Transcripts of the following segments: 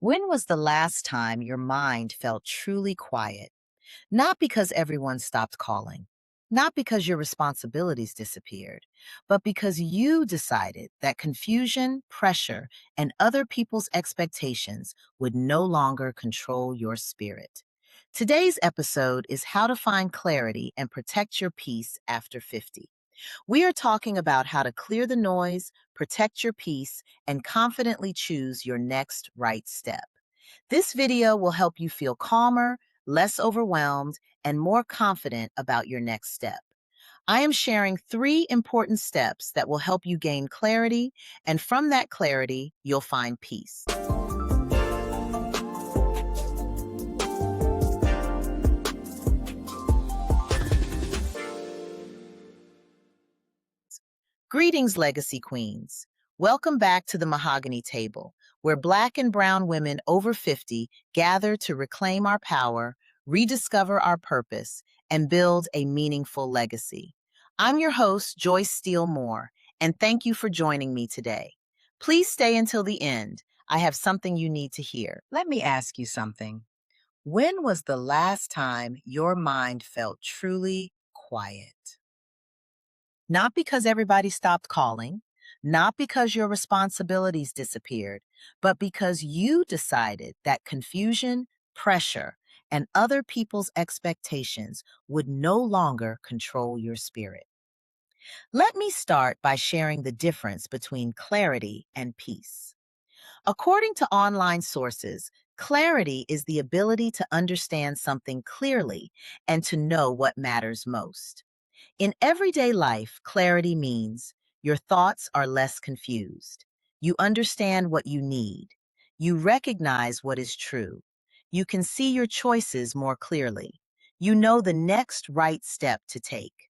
When was the last time your mind felt truly quiet? Not because everyone stopped calling, not because your responsibilities disappeared, but because you decided that confusion, pressure, and other people's expectations would no longer control your spirit. Today's episode is how to find clarity and protect your peace after 50. We are talking about how to clear the noise, protect your peace, and confidently choose your next right step. This video will help you feel calmer, less overwhelmed, and more confident about your next step. I am sharing 3 important steps that will help you gain clarity, and from that clarity, you'll find peace. Greetings, Legacy Queens. Welcome back to the Mahogany Table, where Black and Brown women over 50 gather to reclaim our power, rediscover our purpose, and build a meaningful legacy. I'm your host, Joyce Steele Moore, and thank you for joining me today. Please stay until the end. I have something you need to hear. Let me ask you something. When was the last time your mind felt truly quiet? Not because everybody stopped calling, not because your responsibilities disappeared, but because you decided that confusion, pressure, and other people's expectations would no longer control your spirit. Let me start by sharing the difference between clarity and peace. According to online sources, clarity is the ability to understand something clearly and to know what matters most. In everyday life, clarity means your thoughts are less confused. You understand what you need. You recognize what is true. You can see your choices more clearly. You know the next right step to take.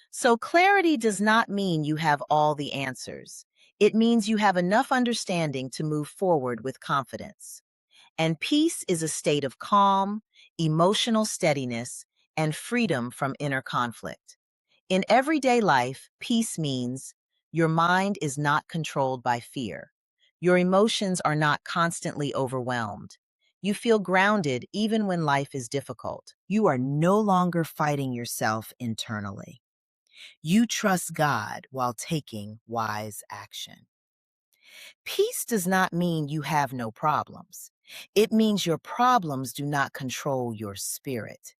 So, clarity does not mean you have all the answers. It means you have enough understanding to move forward with confidence. And peace is a state of calm, emotional steadiness, and freedom from inner conflict. In everyday life, peace means your mind is not controlled by fear. Your emotions are not constantly overwhelmed. You feel grounded even when life is difficult. You are no longer fighting yourself internally. You trust God while taking wise action. Peace does not mean you have no problems. It means your problems do not control your spirit.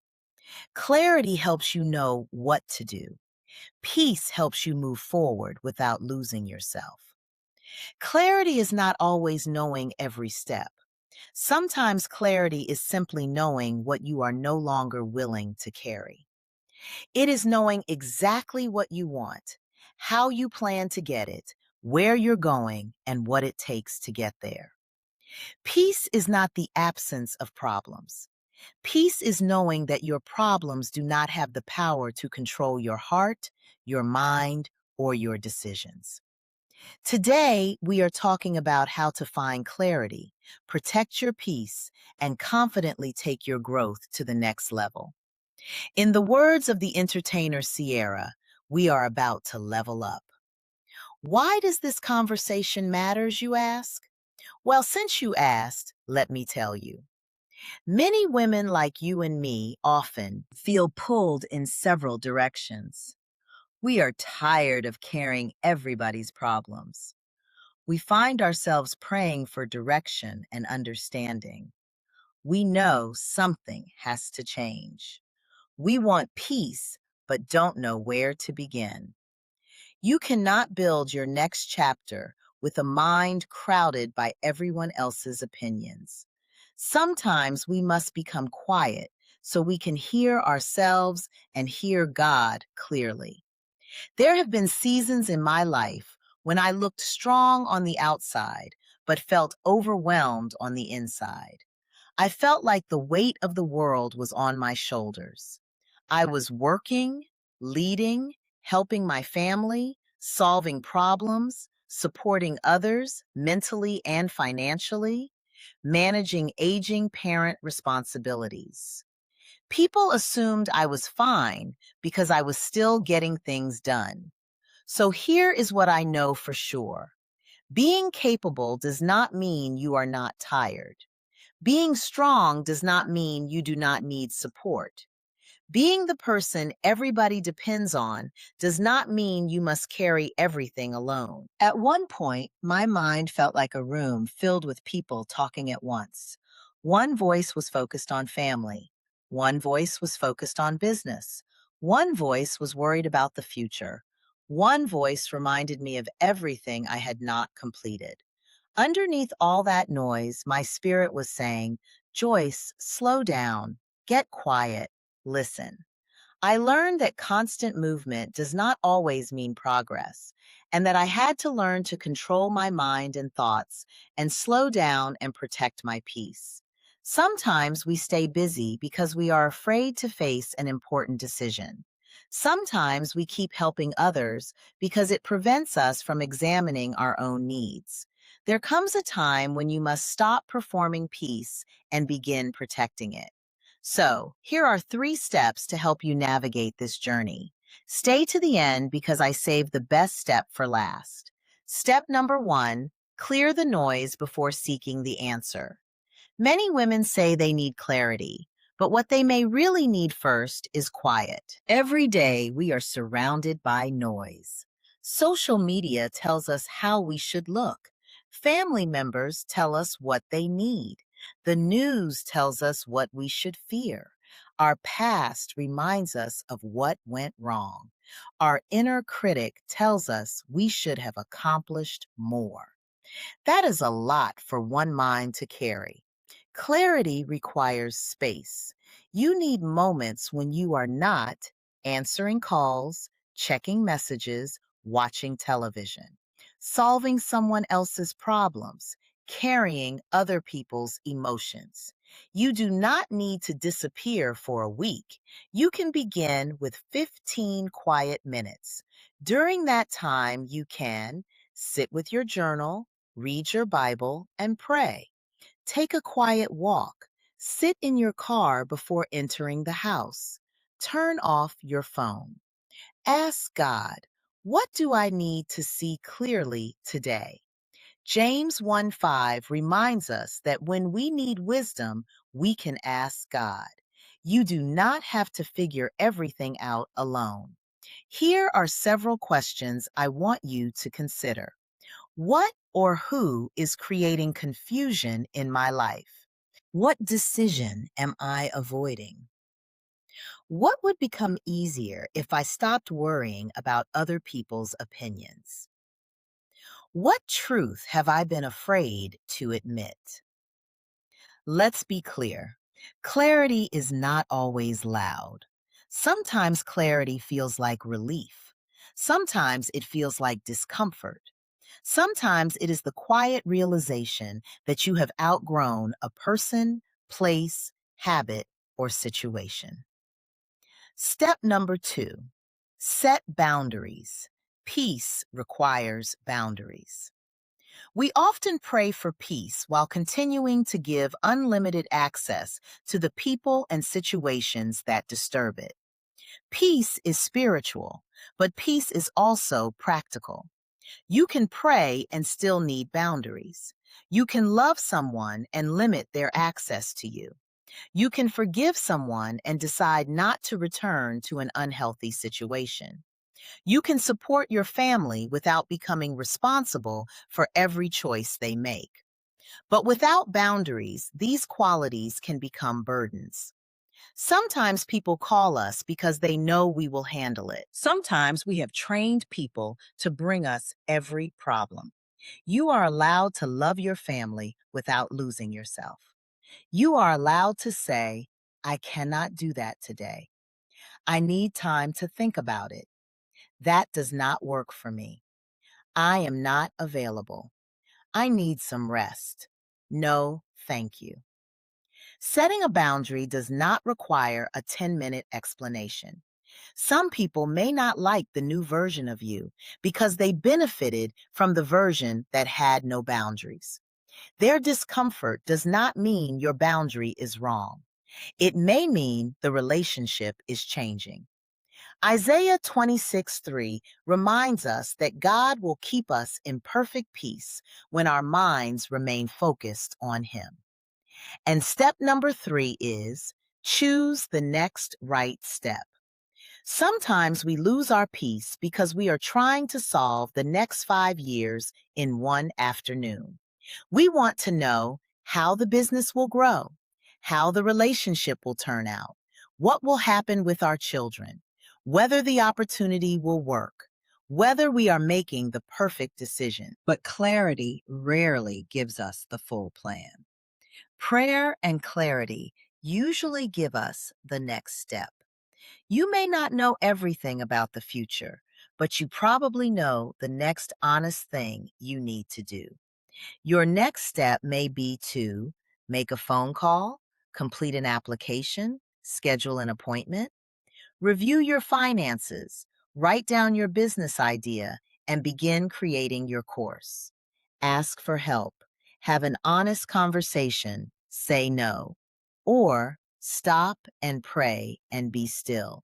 Clarity helps you know what to do. Peace helps you move forward without losing yourself. Clarity is not always knowing every step. Sometimes clarity is simply knowing what you are no longer willing to carry. It is knowing exactly what you want, how you plan to get it, where you're going, and what it takes to get there. Peace is not the absence of problems. Peace is knowing that your problems do not have the power to control your heart, your mind, or your decisions. Today, we are talking about how to find clarity, protect your peace, and confidently take your growth to the next level. In the words of the entertainer Sierra, we are about to level up. Why does this conversation matters, you ask? Well, since you asked, let me tell you. Many women like you and me often feel pulled in several directions. We are tired of carrying everybody's problems. We find ourselves praying for direction and understanding. We know something has to change. We want peace, but don't know where to begin. You cannot build your next chapter with a mind crowded by everyone else's opinions. Sometimes we must become quiet so we can hear ourselves and hear God clearly. There have been seasons in my life when I looked strong on the outside, but felt overwhelmed on the inside. I felt like the weight of the world was on my shoulders. I was working, leading, helping my family, solving problems, supporting others mentally and financially, managing aging parent responsibilities. People assumed I was fine because I was still getting things done. So here is what I know for sure. Being capable does not mean you are not tired. Being strong does not mean you do not need support. Being the person everybody depends on does not mean you must carry everything alone. At one point, my mind felt like a room filled with people talking at once. One voice was focused on family. One voice was focused on business. One voice was worried about the future. One voice reminded me of everything I had not completed. Underneath all that noise, my spirit was saying, Joyce, slow down, get quiet, listen. I learned that constant movement does not always mean progress, and that I had to learn to control my mind and thoughts and slow down and protect my peace. Sometimes we stay busy because we are afraid to face an important decision. Sometimes we keep helping others because it prevents us from examining our own needs. There comes a time when you must stop performing peace and begin protecting it. So, here are 3 steps to help you navigate this journey. Stay to the end because I saved the best step for last. Step number 1, clear the noise before seeking the answer. Many women say they need clarity, but what they may really need first is quiet. Every day, we are surrounded by noise. Social media tells us how we should look. Family members tell us what they need. The news tells us what we should fear. Our past reminds us of what went wrong. Our inner critic tells us we should have accomplished more. That is a lot for one mind to carry. Clarity requires space. You need moments when you are not answering calls, checking messages, watching television, solving someone else's problems, carrying other people's emotions. You do not need to disappear for a week. You can begin with 15 quiet minutes. During that time, you can sit with your journal, read your Bible, and pray. Take a quiet walk. Sit in your car before entering the house. Turn off your phone. Ask God, what do I need to see clearly today? James 1:5 reminds us that when we need wisdom, we can ask God. You do not have to figure everything out alone. Here are several questions I want you to consider. What or who is creating confusion in my life? What decision am I avoiding? What would become easier if I stopped worrying about other people's opinions? What truth have I been afraid to admit? Let's be clear. Clarity is not always loud. Sometimes clarity feels like relief. Sometimes it feels like discomfort. Sometimes it is the quiet realization that you have outgrown a person, place, habit, or situation. Step number 2, set boundaries. Peace requires boundaries. We often pray for peace while continuing to give unlimited access to the people and situations that disturb it. Peace is spiritual, but peace is also practical. You can pray and still need boundaries. You can love someone and limit their access to you. You can forgive someone and decide not to return to an unhealthy situation. You can support your family without becoming responsible for every choice they make. But without boundaries, these qualities can become burdens. Sometimes people call us because they know we will handle it. Sometimes we have trained people to bring us every problem. You are allowed to love your family without losing yourself. You are allowed to say, I cannot do that today. I need time to think about it. That does not work for me. I am not available. I need some rest. No, thank you. Setting a boundary does not require a 10-minute explanation. Some people may not like the new version of you because they benefited from the version that had no boundaries. Their discomfort does not mean your boundary is wrong. It may mean the relationship is changing. Isaiah 26:3 reminds us that God will keep us in perfect peace when our minds remain focused on Him. And step number 3 is choose the next right step. Sometimes we lose our peace because we are trying to solve the next 5 years in one afternoon. We want to know how the business will grow, how the relationship will turn out, what will happen with our children, whether the opportunity will work, whether we are making the perfect decision. But clarity rarely gives us the full plan. Prayer and clarity usually give us the next step. You may not know everything about the future, but you probably know the next honest thing you need to do. Your next step may be to make a phone call, complete an application, schedule an appointment, review your finances, write down your business idea, and begin creating your course. Ask for help, have an honest conversation, say no, or stop and pray and be still.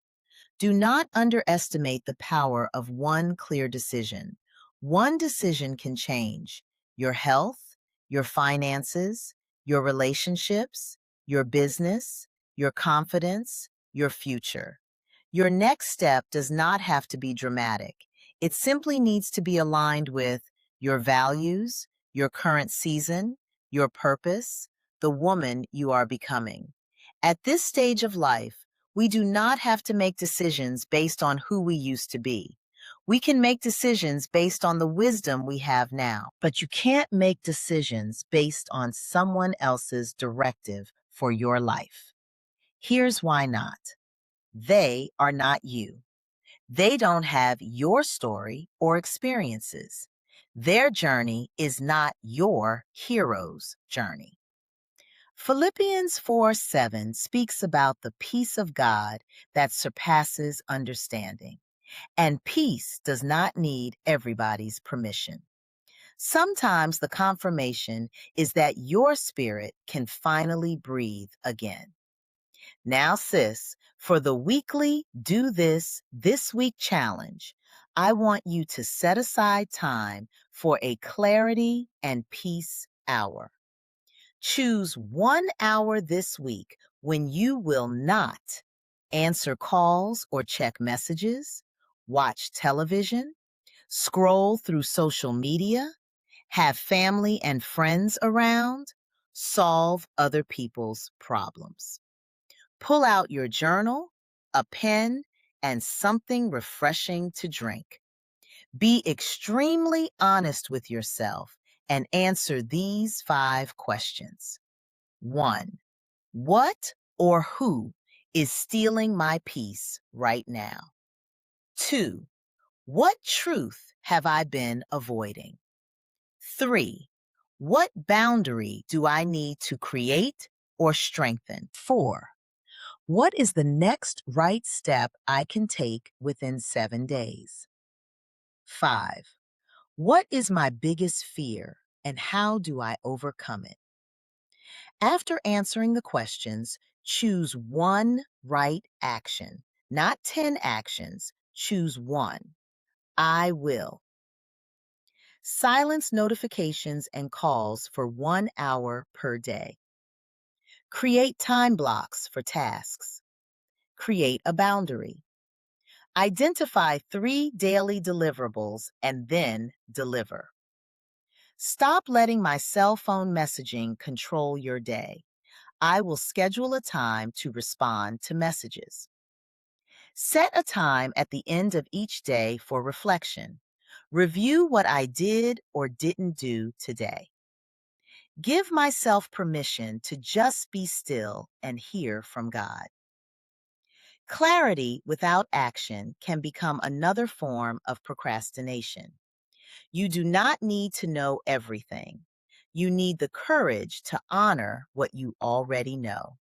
Do not underestimate the power of one clear decision. One decision can change your health, your finances, your relationships, your business, your confidence, your future. Your next step does not have to be dramatic. It simply needs to be aligned with your values, your current season, your purpose, the woman you are becoming. At this stage of life, we do not have to make decisions based on who we used to be. We can make decisions based on the wisdom we have now, but you can't make decisions based on someone else's directive for your life. Here's why not. They are not you. They don't have your story or experiences. Their journey is not your hero's journey. Philippians 4:7 speaks about the peace of God that surpasses understanding. And peace does not need everybody's permission. Sometimes the confirmation is that your spirit can finally breathe again. Now, sis, for the weekly Do This Week challenge, I want you to set aside time for a clarity and peace hour. Choose 1 hour this week when you will not answer calls or check messages, watch television, scroll through social media, have family and friends around, solve other people's problems. Pull out your journal, a pen, and something refreshing to drink. Be extremely honest with yourself and answer these 5 questions. 1. What or who is stealing my peace right now? 2. What truth have I been avoiding? 3. What boundary do I need to create or strengthen? 4. What is the next right step I can take within 7 days? 5. What is my biggest fear and how do I overcome it? After answering the questions, choose one right action, not 10 actions. Choose one. I will. Silence notifications and calls for 1 hour per day. Create time blocks for tasks. Create a boundary. Identify 3 daily deliverables and then deliver. Stop letting my cell phone messaging control your day. I will schedule a time to respond to messages. Set a time at the end of each day for reflection. Review what I did or didn't do today. Give myself permission to just be still and hear from God. Clarity without action can become another form of procrastination. You do not need to know everything. You need the courage to honor what you already know.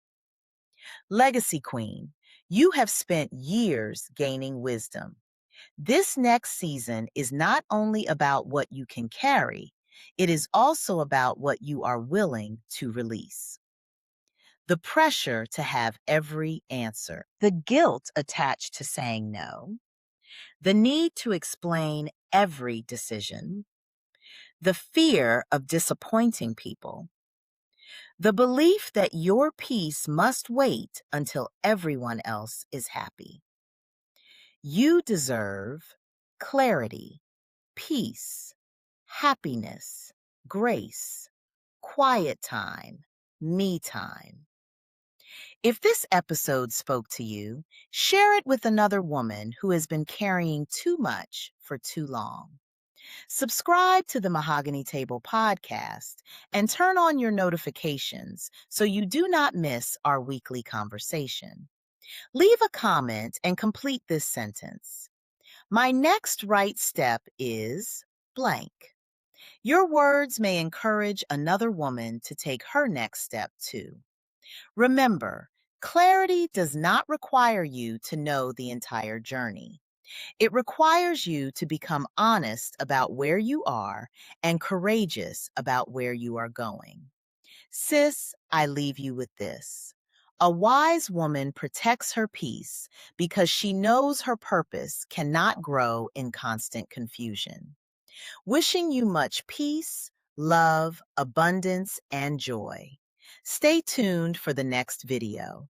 Legacy Queen, you have spent years gaining wisdom. This next season is not only about what you can carry, it is also about what you are willing to release. The pressure to have every answer, the guilt attached to saying no, the need to explain every decision, the fear of disappointing people, The belief that your peace must wait until everyone else is happy. You deserve clarity, peace, happiness, grace, quiet time, me time. If this episode spoke to you, share it with another woman who has been carrying too much for too long. Subscribe to the Mahogany Table podcast and turn on your notifications so you do not miss our weekly conversation. Leave a comment and complete this sentence. My next right step is blank. Your words may encourage another woman to take her next step too. Remember, clarity does not require you to know the entire journey. It requires you to become honest about where you are and courageous about where you are going. Sis, I leave you with this. A wise woman protects her peace because she knows her purpose cannot grow in constant confusion. Wishing you much peace, love, abundance, and joy. Stay tuned for the next video.